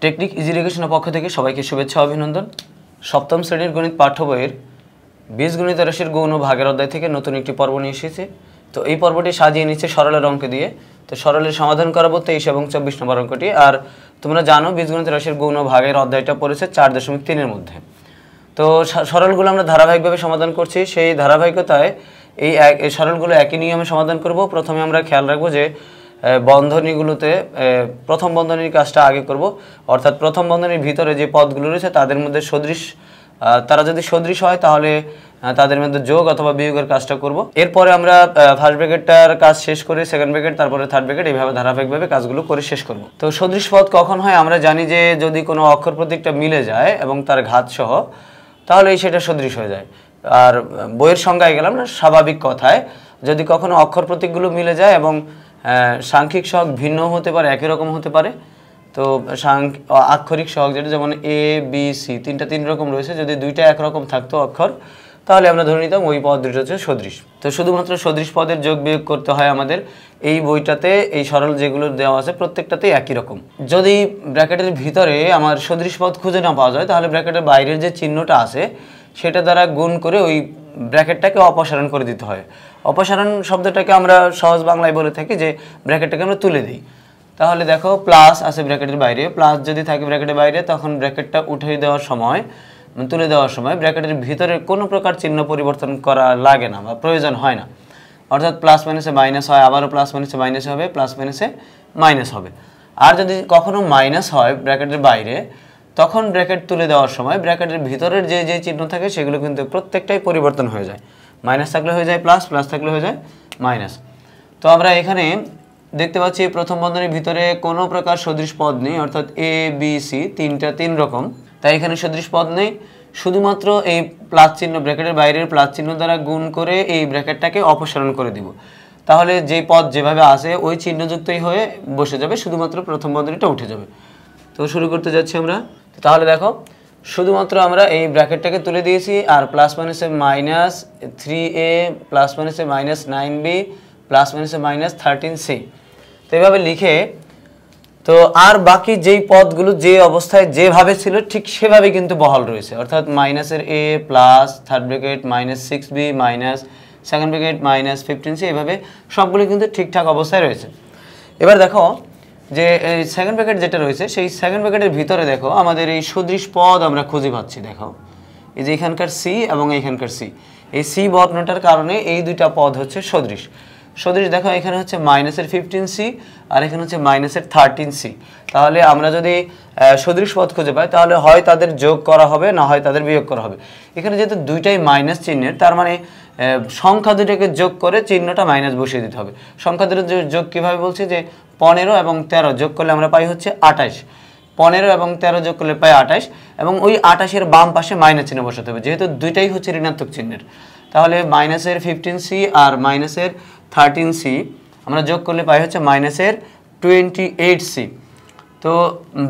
Technique easy এডুকেশনের পক্ষ থেকে সবাইকে শুভেচ্ছা অভিনন্দন। সপ্তম শ্রেণীর গণিত পাঠ্য বইয়ের বীজগণিত রাশির গৌণ ভাগের অধ্যায় থেকে নতুন একটি পর্ব নিয়ে এসেছে। তো এই পর্বটি সাজিয়ে নিচ্ছে সরলের অঙ্ক দিয়ে। তো সরলের সমাধান করাবো 23 এবং 24 নম্বর অঙ্কটি। আর তোমরা জানো বীজগণিত রাশির গৌণ ভাগের অধ্যায়টা পড়েছে 4.3-এর মধ্যে। তো সরলগুলো আমরা ধারাবাহিকভাবে সমাধান করছি। সেই ধারাবাহিকতায় এই সরলগুলো একই নিয়মে সমাধান করব। প্রথমে আমরা খেয়াল রাখবো যে বন্ধনীগুলোতে প্রথম বন্ধনীর কাজটা আগে করব, অর্থাৎ প্রথম বন্ধনীর ভিতরে যে পদগুলো রয়েছে তাদের মধ্যে সদৃশ, তারা যদি সদৃশ হয় তাহলে তাদের মধ্যে যোগ অথবা বিয়োগের কাজটা করব। এরপরে আমরা ফার্স্ট ব্র্যাকেটটার কাজ শেষ করে সেকেন্ড ব্র্যাকেট, তারপরে থার্ড ব্র্যাকেট, এইভাবে ধারাবাহিকভাবে কাজগুলো করে শেষ করব। তো সদৃশ পদ কখন হয়? আমরা জানি যে যদি কোনো অক্ষর প্রতীকটা মিলে যায় এবং তার ঘাত সহ, তাহলে সেটা সদৃশ হয়ে যায়। আর বইয়ের সংজ্ঞায় গেলাম না, স্বাভাবিক কথায় যদি কখনো অক্ষর প্রতীকগুলো মিলে যায় এবং সাংখ্যিক সহগ ভিন্ন হতে পারে, একই রকম হতে পারে। তো আক্ষরিক সহগ যেটা, যেমন এ বি সি তিনটা তিন রকম রয়েছে, যদি দুইটা একরকম থাকতো অক্ষর, তাহলে আমরা ধরে নিতাম ওই পদ দুটো হচ্ছে সদৃশ। তো শুধুমাত্র সদৃশ পদের যোগ বিয়োগ করতে হয় আমাদের। এই বইটাতে এই সরল যেগুলো দেওয়া আছে প্রত্যেকটাতেই একই রকম। যদি ব্র্যাকেটের ভিতরে আমার সদৃশ পদ খুঁজে না পাওয়া যায়, তাহলে ব্র্যাকেটের বাইরের যে চিহ্নটা আছে সেটা দ্বারা গুণ করে ওই ব্র্যাকেটটাকে অপসারণ করে দিতে হয়। অপসারণ শব্দটাকে আমরা সহজ বাংলায় বলে থাকি যে ব্র্যাকেটটাকে আমরা তুলে দিই। তাহলে দেখো প্লাস আছে ব্র্যাকেটের বাইরে, প্লাস যদি থাকে ব্র্যাকেটের বাইরে, তখন ব্র্যাকেটটা উঠিয়ে দেওয়ার সময়, তুলে দেওয়ার সময় ব্র্যাকেটের ভিতরে কোনো প্রকার চিহ্ন পরিবর্তন করা লাগে না বা প্রয়োজন হয় না। অর্থাৎ প্লাস মাইনাসে মাইনাস হয়, আবারও প্লাস মাইনাসে মাইনাস হবে, প্লাস মাইনাসে মাইনাস হবে। আর যদি কখনো মাইনাস হয় ব্র্যাকেটের বাইরে, তখন ব্র্যাকেট তুলে দেওয়ার সময় ব্র্যাকেটের ভিতরের যে যে চিহ্ন থাকে সেগুলো কিন্তু প্রত্যেকটাই পরিবর্তন হয়ে যায়। মাইনাস থাকলে হয়ে যায় প্লাস, প্লাস থাকলে হয়ে যায় মাইনাস। তো আমরা এখানে দেখতে পাচ্ছি প্রথম বন্ধনীর ভিতরে কোনো প্রকার সদৃশ পদ নেই, অর্থাৎ এ বি সি তিনটা তিন রকম, তাই এখানে সদৃশ পদ নেই। শুধুমাত্র এই প্লাস চিহ্ন, ব্র্যাকেটের বাইরের প্লাস চিহ্ন দ্বারা গুণ করে এই ব্র্যাকেটটাকে অপসারণ করে দিব। তাহলে যে পদ যেভাবে আসে ওই চিহ্নযুক্তই হয়ে বসে যাবে, শুধুমাত্র প্রথম বন্ধনীটা উঠে যাবে। তো শুরু করতে যাচ্ছি আমরা। তাহলে দেখো শুধুমাত্র আমরা এই ব্র্যাকেটটাকে তুলে দিয়েছি, আর প্লাস মাইনাসে মাইনাস 3a প্লাস মাইনাসে মাইনাস 9b প্লাস মাইনাসে মাইনাস 13c, তো এইভাবে লিখে, তো আর বাকি যেই পদগুলো যে অবস্থায় যেভাবে ছিল ঠিক সেভাবে কিন্তু বহাল রয়েছে। অর্থাৎ মাইনাসের a plus third bracket minus 6b minus second bracket minus 15c, এভাবে সবগুলো কিন্তু ঠিকঠাক অবস্থায় রয়েছে। এবার দেখো যে এই সেকেন্ড ব্র্যাকেট যেটা রয়েছে, সেই সেকেন্ড ব্র্যাকেটের ভিতরে দেখো আমাদের এই সদৃশ পদ আমরা খুঁজে পাচ্ছি। দেখো এই যে এখানকার সি এবং এইখানকার সি, এই সি বর্ণটার কারণে এই দুইটা পদ হচ্ছে সদৃশ। সদৃশ দেখো এখানে হচ্ছে মাইনাসের 15c আর এখানে হচ্ছে মাইনাসের 13c। তাহলে আমরা যদি সদৃশ পদ খুঁজে পাই, তাহলে হয় তাদের যোগ করা হবে, না হয় তাদের বিয়োগ করা হবে। এখানে যেহেতু দুইটাই মাইনাস চিহ্নের, তার মানে সংখ্যা দুটোকে যোগ করে চিহ্নটা মাইনাস বসিয়ে দিতে হবে। সংখ্যা দুটো যোগ কীভাবে বলছি, যে 15 এবং 13 যোগ করলে আমরা পাই হচ্ছে 28। 15 এবং 13 যোগ করলে পাই 28, এবং ওই 28-এর বাম পাশে মাইনাস চিহ্ন বসাতে হবে, যেহেতু দুইটাই হচ্ছে ঋণাত্মক চিহ্নের। তাহলে মাইনাসের 15c আর মাইনাসের 13c আমরা যোগ করলে পাই হচ্ছে মাইনাসের 28c। তো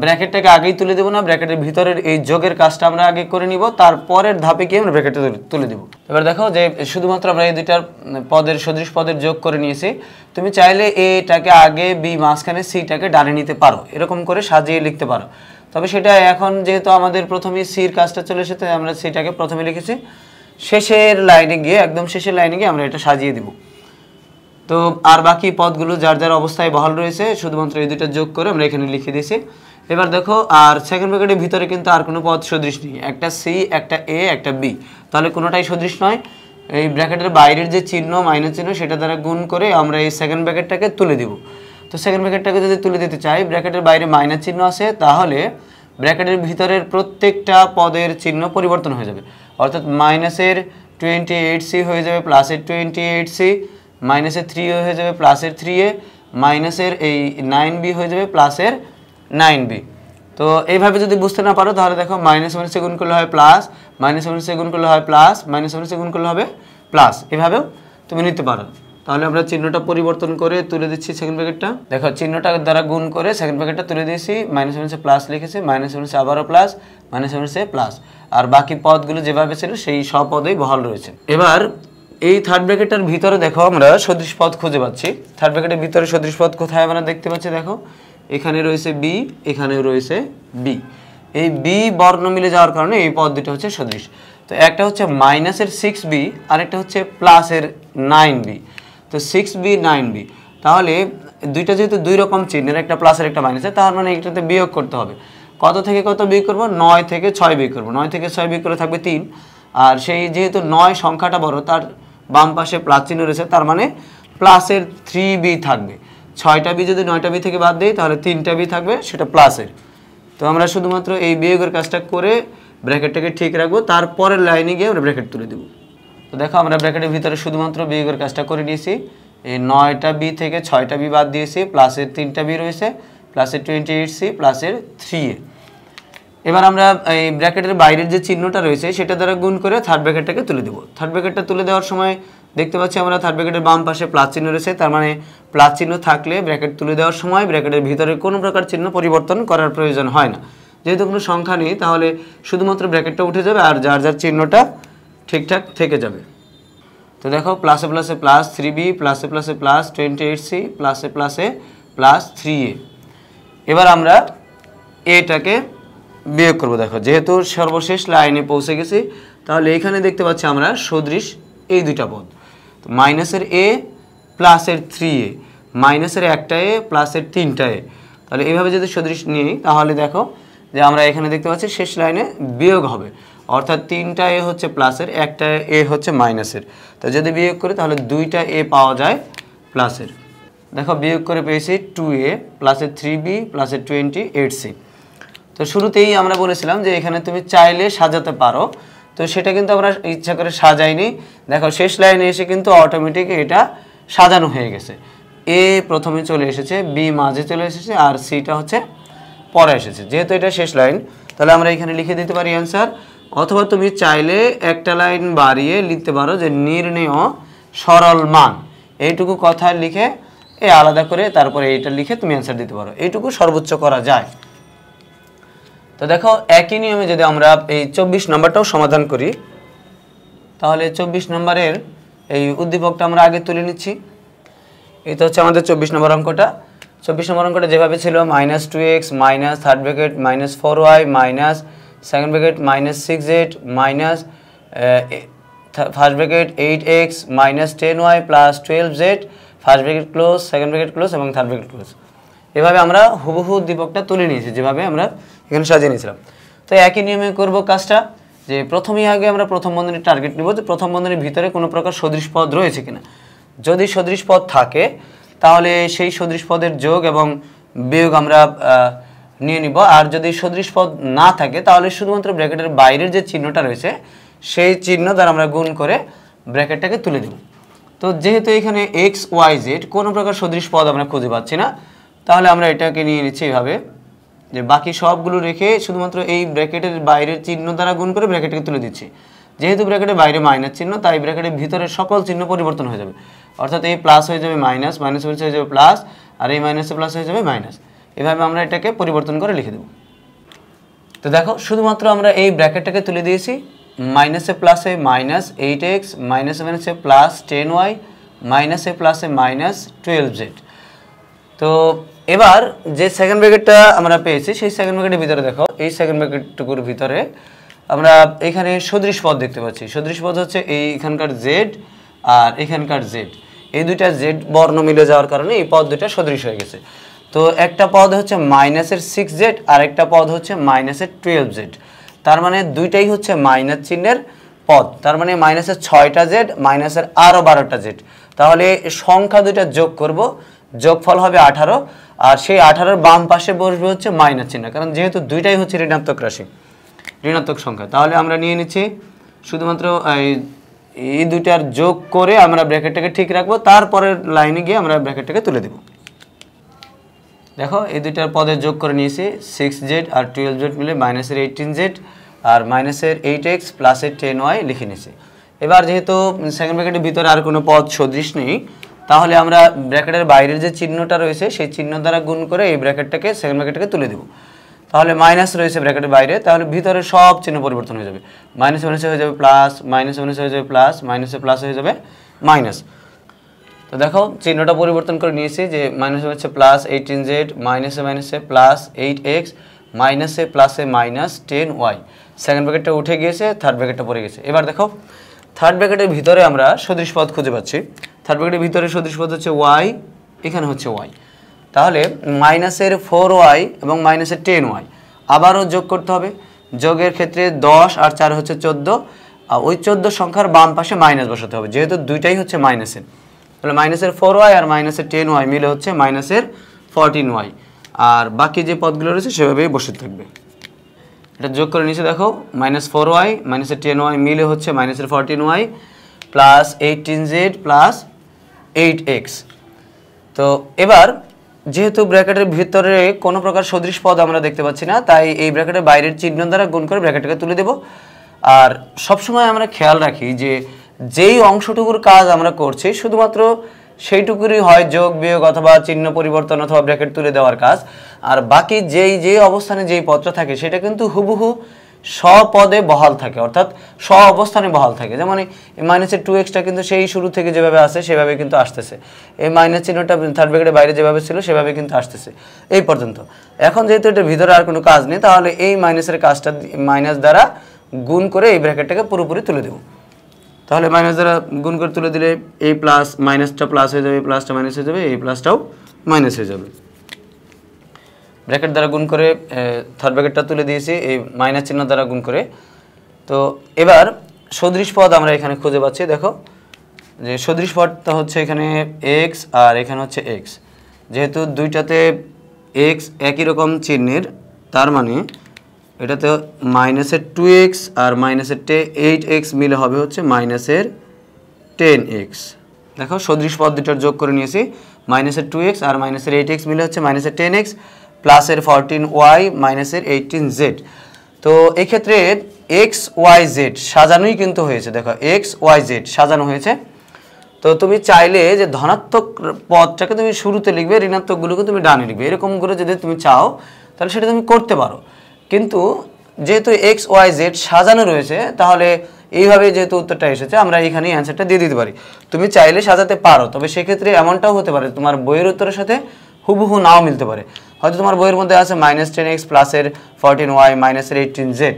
ব্র্যাকেটটাকে আগেই তুলে দেবো না, ব্র্যাকেটের ভিতরের এই যোগের কাজটা আমরা আগে করে নিব, তারপরের ধাপে গিয়ে আমরা ব্র্যাকেটে তুলে দেবো। এবার দেখো যে শুধুমাত্র আমরা এই দুইটার পদের সদৃশ পদের যোগ করে নিয়েছি। তুমি চাইলে এটাকে আগে, বি মাঝখানে, সিটাকে ডানে নিতে পারো, এরকম করে সাজিয়ে লিখতে পারো। তবে সেটা এখন যেহেতু আমাদের প্রথমেই সির কাজটা চলে এসেছে, আমরা সিটাকে প্রথমে লিখেছি, শেষের লাইনে গিয়ে, একদম শেষের লাইনে গিয়ে আমরা এটা সাজিয়ে দিব। তো আর বাকি পদগুলো যার যার অবস্থায় বহাল রয়েছে, শুধুমাত্র এই দুইটা যোগ করে আমরা এখানে লিখে দিয়েছি। এবার দেখো আর সেকেন্ড ব্র্যাকেটের ভিতরে কিন্তু আর কোনো পদ সদৃশ নেই, একটা সি, একটা এ, একটা বি, তাহলে কোনোটাই সদৃশ নয়। এই ব্র্যাকেটের বাইরের যে চিহ্ন মাইনাস চিহ্ন সেটা দ্বারা গুণ করে আমরা এই সেকেন্ড ব্র্যাকেটটাকে তুলে দিব। তো সেকেন্ড ব্র্যাকেটটাকে যদি তুলে দিতে চাই, ব্র্যাকেটের বাইরে মাইনাস চিহ্ন আছে, তাহলে ব্র্যাকেটের ভিতরের প্রত্যেকটা পদের চিহ্ন পরিবর্তন হয়ে যাবে। অর্থাৎ মাইনাসের 28c হয়ে যাবে প্লাসের 28c, মাইনাসের 3a হয়ে যাবে প্লাসের 3a, মাইনাসের এই 9b হয়ে যাবে প্লাসের 9b। তো এইভাবে যদি বুঝতে না পারো, তাহলে দেখো মাইনাস মাইনাসে গুণ করলে হয় প্লাস, মাইনাস মাইনাসে গুণ করলে হয় প্লাস, মাইনাস মাইনাসে গুণ করলে হবে প্লাস, এভাবেও তুমি নিতে পারো। তাহলে আমরা চিহ্নটা পরিবর্তন করে তুলে দিচ্ছি সেকেন্ড ব্র্যাকেটটা। দেখো চিহ্নটা দ্বারা গুণ করে সেকেন্ড ব্র্যাকেটটা তুলে দিয়েছি, মাইনাস মাইনাসে প্লাস লিখেছি, মাইনাস মাইনাসে আবারও প্লাস, মাইনাস মাইনাসে প্লাস, আর বাকি পদগুলো যেভাবে ছিল সেই সব পদেই বহাল রয়েছে। এবার এই থার্ড ব্র্যাকেটের ভিতরে দেখো আমরা সদৃশ পদ খুঁজে পাচ্ছি। থার্ড ব্র্যাকেটের ভিতরে সদৃশ পদ কোথায় আমরা দেখতে পাচ্ছি, দেখো এখানে রয়েছে বি, এখানেও রয়েছে বি। এই বি বর্ণ মিলে যাওয়ার কারণে এই পদ দুটো হচ্ছে সদৃশ। তো একটা হচ্ছে মাইনাসের 6b আর একটা হচ্ছে প্লাসের 9b। তো 6b 9b, তাহলে দুইটা যেহেতু দুই রকম চিহ্নের, একটা প্লাসের একটা মাইনাসের, তার মানে এটাতে বিয়োগ করতে হবে। কত থেকে কত বিয়োগ করব? 9 থেকে 6 বিয়োগ করব। 9 থেকে 6 বিয়োগ করে থাকবে 3। আর সেই যেহেতু 9 সংখ্যাটা বড়, তার বাম পাশে প্লাস চিহ্ন রয়েছে, তার মানে প্লাসের 3b থাকবে। 6টা বি যদি 9টা বি থেকে বাদ দিই তাহলে 3টা বি থাকবে, সেটা প্লাসের। তো আমরা শুধুমাত্র এই বিয়োগের কাজটা করে ব্র্যাকেটটাকে ঠিক রাখবো, তারপরের লাইনে গিয়ে আমরা ব্র্যাকেট তুলে দেবো। তো দেখো আমরা ব্র্যাকেটের ভিতরে শুধুমাত্র বিয়োগের কাজটা করে নিয়েছি। এই 9টা বি থেকে 6টা বি বাদ দিয়েছি, প্লাসের 3টা বি রয়েছে, প্লাসের 28c, প্লাসের 3a। এবার আমরা এই ব্র্যাকেটের বাইরের যে চিহ্নটা রয়েছে সেটা দ্বারা গুণ করে থার্ড ব্র্যাকেটটাকে তুলে দেবো। থার্ড ব্র্যাকেটটা তুলে দেওয়ার সময় দেখতে পাচ্ছি আমরা থার্ড ব্র্যাকেটের বাম পাশে প্লাস চিহ্ন রয়েছে, তার মানে প্লাস চিহ্ন থাকলে ব্র্যাকেট তুলে দেওয়ার সময় ব্র্যাকেটের ভিতরে কোনো প্রকার চিহ্ন পরিবর্তন করার প্রয়োজন হয় না। যেহেতু কোনো সংখ্যা নেই, তাহলে শুধুমাত্র ব্র্যাকেটটা উঠে যাবে আর যার যার চিহ্নটা ঠিকঠাক থেকে যাবে। তো দেখো প্লাসে প্লাসে প্লাস 3b, প্লাসে প্লাসে প্লাস 28c, প্লাসে প্লাসে প্লাস 3a। এবার আমরা এটাকে বিয়োগ করবো। দেখো যেহেতু সর্বশেষ লাইনে পৌঁছে গেছি, তাহলে এখানে দেখতে পাচ্ছি আমরা সদৃশ এই দুইটা পদ। তো মাইনাসের এ প্লাসের 3a, মাইনাসের একটা এ প্লাসের 3টা এ। তাহলে এইভাবে যদি সদৃশ নিই তাহলে দেখো যে আমরা এখানে দেখতে পাচ্ছি শেষ লাইনে বিয়োগ হবে, অর্থাৎ 3টা এ হচ্ছে প্লাসের, একটা এ হচ্ছে মাইনাসের। তো যদি বিয়োগ করি তাহলে 2টা এ পাওয়া যায় প্লাসের। দেখো বিয়োগ করে পেয়েছি 2a প্লাসের 3b প্লাসের 28c। তো শুরুতেই আমরা বলেছিলাম যে এখানে তুমি চাইলে সাজাতে পারো, তো সেটা কিন্তু আমরা ইচ্ছা করে সাজাইনি। দেখো শেষ লাইনে এসে কিন্তু অটোমেটিক এটা সাজানো হয়ে গেছে। এ প্রথমে চলে এসেছে, বি মাঝে চলে এসেছে, আর সিটা হচ্ছে পরে এসেছে। যেহেতু এটা শেষ লাইন, তাহলে আমরা এখানে লিখে দিতে পারি অ্যান্সার। অথবা তুমি চাইলে একটা লাইন বাড়িয়ে লিখতে পারো যে নির্ণেয় সরল মান, এইটুকু কথা লিখে আলাদা করে তারপরে এইটা লিখে তুমি অ্যান্সার দিতে পারো। এইটুকু সর্বোচ্চ করা যায়। তো দেখো একই নিয়মে যদি আমরা এই 24 নম্বরটাও সমাধান করি, তাহলে 24 নম্বরের এই উদ্দীপকটা আমরা আগে তুলে নিচ্ছি। এটা হচ্ছে আমাদের 24 নম্বর অঙ্কটা। 24 নম্বর অঙ্কটা যেভাবে ছিল -2x minus third bracket -4y minus second bracket -6z minus first bracket 8x minus 10y plus 12z, first bracket close, second bracket close এবং থার্ড ব্র্যাকেট ক্লোজ। এভাবে আমরা হুবহু উদ্দীপকটা তুলে নিয়েছি, যেভাবে আমরা এখানে সাজিয়ে নিয়েছিলাম। তো একই নিয়মে করব কাজটা, যে প্রথমেই আগে আমরা প্রথম বন্ধনীর টার্গেট নেব, যে প্রথম বন্ধনীর ভিতরে কোনো প্রকার সদৃশ পদ রয়েছে কিনা। যদি সদৃশ পদ থাকে তাহলে সেই সদৃশ পদের যোগ এবং বিয়োগ আমরা নিয়ে নিব। আর যদি সদৃশ পদ না থাকে তাহলে শুধুমাত্র ব্র্যাকেটের বাইরের যে চিহ্নটা রয়েছে সেই চিহ্ন দ্বারা আমরা গুণ করে ব্র্যাকেটটাকে তুলে দেব। তো যেহেতু এখানে এক্স ওয়াই জেড কোনো প্রকার সদৃশ পদ আমরা খুঁজে পাচ্ছি না, তাহলে আমরা এটাকে নিয়ে নিচ্ছি এইভাবে, যে বাকি সবগুলো রেখে শুধুমাত্র এই ব্র্যাকেটের বাইরের চিহ্ন দ্বারা গুণ করে ব্র্যাকেটকে তুলে দিচ্ছি। যেহেতু ব্র্যাকেটের বাইরে মাইনাস চিহ্ন, তাই ব্র্যাকেটের ভিতরে সকল চিহ্ন পরিবর্তন হয়ে যাবে, অর্থাৎ এই প্লাস হয়ে যাবে মাইনাস, মাইনাস হয়ে যাবে প্লাস, আর এই মাইনাসে প্লাস হয়ে যাবে মাইনাস। এভাবে আমরা এটাকে পরিবর্তন করে লিখে দেব। তো দেখো শুধুমাত্র আমরা এই ব্র্যাকেটটাকে তুলে দিয়েছি, মাইনাসে প্লাসে মাইনাস 8x, মাইনাসে মাইনাসে প্লাস 10y, মাইনাসে প্লাসে মাইনাস 12z। তো এবার যে সেকেন্ড ব্র্যাকেটটা আমরা পেয়েছি সেই সেকেন্ড ব্র্যাকেটের ভিতরে দেখো, এই সেকেন্ড ব্র্যাকেটটুকুর ভিতরে আমরা এখানে সদৃশ পদ দেখতে পাচ্ছি। সদৃশ পদ হচ্ছে এইখানকার জেড আর এখানকার জেড, এই দুইটা জেড বর্ণ মিলে যাওয়ার কারণে এই পদ দুইটা সদৃশ হয়ে গেছে। তো একটা পদ হচ্ছে মাইনাসের 6z আর একটা পদ হচ্ছে মাইনাসের 12z, তার মানে দুইটাই হচ্ছে মাইনাস চিহ্নের পদ। তার মানে মাইনাসের 6টা জেড, মাইনাসের আরও 12টা জেড। তাহলে সংখ্যা দুইটা যোগ করব, যোগফল হবে 18, আর সেই 18-র বাম পাশে বসবে হচ্ছে মাইনাস চিহ্ন, কারণ যেহেতু দুইটাই হচ্ছে ঋণাত্মক রাশি, ঋণাত্মক সংখ্যা। তাহলে আমরা নিয়ে নিচ্ছি শুধুমাত্র এই দুইটার যোগ করে আমরা ব্র্যাকেটটাকে ঠিক রাখবো, তারপরের লাইনে গিয়ে আমরা ব্র্যাকেটটাকে তুলে দেব। দেখো এই দুইটার পদের যোগ করে নিয়েছি, 6z আর 12z মিলে মাইনাসের 18z আর মাইনাসের 8x প্লাসের 10y লিখে নিয়েছি। এবার যেহেতু সেকেন্ড ব্র্যাকেটের ভিতরে আর কোনো পদ সদৃশ নেই, তাহলে আমরা ব্র্যাকেটের বাইরের যে চিহ্নটা রয়েছে সেই চিহ্ন দ্বারা গুণ করে এই ব্র্যাকেটটাকে সেকেন্ড ব্র্যাকেটটাকে তুলে দেব। তাহলে মাইনাস রয়েছে ব্র্যাকেটের বাইরে, তাহলে ভিতরে সব চিহ্ন পরিবর্তন হয়ে যাবে, মাইনাসে মাইনাসে হয়ে যাবে প্লাস, মাইনাসে মাইনাসে হয়ে যাবে প্লাস, মাইনাসে প্লাস হয়ে যাবে মাইনাস। তো তো দেখো চিহ্নটা পরিবর্তন করে নিয়েছি, যে মাইনাসে হচ্ছে প্লাস 18z, মাইনাসে মাইনাসে প্লাস 8x, মাইনাসে প্লাসে মাইনাস 10y। সেকেন্ড ব্র্যাকেটটা উঠে গিয়েছে, থার্ড ব্র্যাকেটটা পড়ে গেছে। এবার দেখো থার্ড ব্র্যাকেটের ভিতরে আমরা সদৃশ পদ খুঁজে পাচ্ছি। থার্ড ব্র্যাকেটের ভিতরে সদৃশ পদ হচ্ছে y, এখানে হচ্ছে y। তাহলে মাইনাসের 4y এবং মাইনাসের 10y আবারও যোগ করতে হবে। যোগের ক্ষেত্রে 10 আর 4 হচ্ছে 14, আর ওই 14 সংখ্যার বাম পাশে মাইনাস বসাতে হবে, যেহেতু দুইটাই হচ্ছে মাইনাসের। তাহলে মাইনাসের 4y আর মাইনাসের 10y মিলে হচ্ছে মাইনাসের 14y, আর বাকি যে পদগুলো রয়েছে সেভাবেই বসে থাকবে। এটা যোগ করে নিচে দেখো মাইনাস 4y মাইনাসের 10y মিলে হচ্ছে মাইনাসের 14y plus 18z plus 8x। তো এবার যেহেতু ব্র্যাকেটের ভিতরে কোনো প্রকার সদৃশ পদ আমরা দেখতে পাচ্ছি না, তাই এই ব্র্যাকেটের বাইরের চিহ্ন দ্বারা গুণ করে ব্র্যাকেটটাকে তুলে দেব। আর সবসময় আমরা খেয়াল রাখি যে যেই অংশটুকুর কাজ আমরা করছি শুধুমাত্র সেইটুকুরই হয় যোগ বিয়োগ অথবা চিহ্ন পরিবর্তন অথবা ব্র্যাকেট তুলে দেওয়ার কাজ, আর বাকি যেই অবস্থানে যেই পদটা থাকে সেটা কিন্তু হুবহু স্বপদে বহাল থাকে, অর্থাৎ স্ব অবস্থানে বহাল থাকে। যেমন এই মাইনাসের 2xটা কিন্তু সেই শুরু থেকে যেভাবে আসে সেভাবে কিন্তু আসতেছে, এই মাইনাস চিহ্নটা থার্ড ব্র্যাকেটের বাইরে যেভাবে ছিল সেভাবে কিন্তু আসতেছে এই পর্যন্ত। এখন যেহেতু এটার ভিতরে আর কোনো কাজ নেই, তাহলে এই মাইনাসের কাজটা মাইনাস দ্বারা গুণ করে এই ব্র্যাকেটটাকে পুরোপুরি তুলে দেব। তাহলে মাইনাস দ্বারা গুণ করে তুলে দিলে এই প্লাস মাইনাসটা প্লাস হয়ে যাবে, প্লাসটা মাইনাস হয়ে যাবে, এই প্লাসটাও মাইনাস হয়ে যাবে। ব্র্যাকেট দ্বারা গুণ করে থার্ড ব্র্যাকেটটা তুলে দিয়েছি এই মাইনাস চিহ্ন দ্বারা গুণ করে। তো এবার সদৃশ পদ আমরা এখানে খুঁজে পাচ্ছি। দেখো যে সদৃশ পদটা হচ্ছে এখানে x আর এখানে হচ্ছে x, যেহেতু দুইটাতে x একই রকম চিহ্নের, তার মানে এটাতে মাইনাসের 2x আর মাইনাসের 8x মিলে হবে হচ্ছে মাইনাসের 10x। দেখো সদৃশ পদ দুটার যোগ করে নিয়েছি, মাইনাসের 2x আর মাইনাসের 8x মিলে হচ্ছে মাইনাসের 10x প্লাসের 14y মাইনাসের 18z। তো এই ক্ষেত্রে এক্স ওয়াই জেড সাজানোই কিন্তু হয়েছে। দেখো এক্স ওয়াই জেড সাজানো হয়েছে। তো তুমি চাইলে যে ধনাত্মক পদটাকে তুমি শুরুতে লিখবে, ঋণাত্মকগুলোকে তুমি ডানে লিখবে, এরকম করে যদি তুমি চাও তাহলে সেটা তুমি করতে পারো। কিন্তু যেহেতু এক্স ওয়াই জেড সাজানো রয়েছে, তাহলে এইভাবে যেহেতু উত্তরটা এসেছে আমরা এইখানেই অ্যান্সারটা দিয়ে দিতে পারি। তুমি চাইলে সাজাতে পারো, তবে সেক্ষেত্রে এমনটাও হতে পারে তোমার বইয়ের উত্তরের সাথে হুবহু নাও মিলতে পারে। হয়তো তোমার বইয়ের মধ্যে আছে -10x প্লাসের 14y মাইনাসের 18z,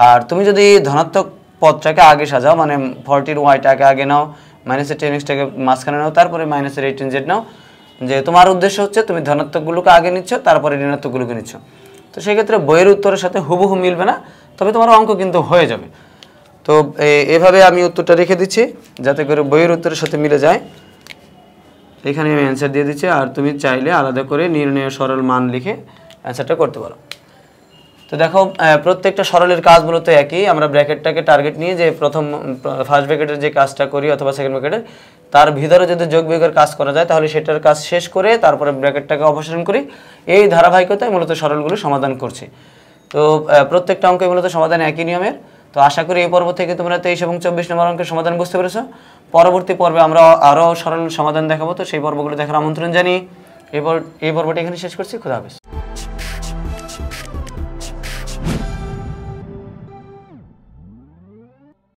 আর তুমি যদি ধনাত্মক পদটাকে আগে সাজাও, মানে 14yটাকে আগে নাও, মাইনাসের 10xটাকে মাঝখানে নাও, তারপরে মাইনাসের 18z নাও, যে তোমার উদ্দেশ্য হচ্ছে তুমি ধনাত্মকগুলোকে আগে নিচ্ছ তারপরে ঋণাত্মকগুলোকে নিচ্ছ, তো সেক্ষেত্রে বইয়ের উত্তরের সাথে হুবহু মিলবে না, তবে তোমার অঙ্ক কিন্তু হয়ে যাবে। তো এভাবে আমি উত্তরটা রেখে দিচ্ছি যাতে করে বইয়ের উত্তরের সাথে মিলে যায়। এখানে আমি অ্যান্সার দিয়ে দিচ্ছি, আর তুমি চাইলে আলাদা করে নির্ণয় সরল মান লিখে অ্যান্সারটা করতে পারো। তো দেখো প্রত্যেকটা সরলের কাজ মূলত একই। আমরা ব্র্যাকেটটাকে টার্গেট নিয়ে যে ফার্স্ট ব্র্যাকেটের যে কাজটা করি অথবা সেকেন্ড ব্র্যাকেটের, তার ভিতরে যদি যোগ বিয়োগের কাজ করা যায় তাহলে সেটার কাজ শেষ করে তারপরে ব্র্যাকেটটাকে অপসারণ করি। এই ধারাবাহিকতায় মূলত সরলগুলো সমাধান করছি। তো প্রত্যেকটা অঙ্কই মূলত সমাধান একই নিয়মের। তো আশা করি এই পর্ব থেকে তোমরা 23 এবং 24 নম্বর অঙ্কের সমাধান বুঝতে পেরেছো। পরবর্তী পর্বে আমরা আরও সরল সমাধান দেখাবো, তো সেই পর্বগুলো দেখার আমন্ত্রণ জানিয়ে এই পর্বটি এখানে শেষ করছি। খুদা হাফেজ।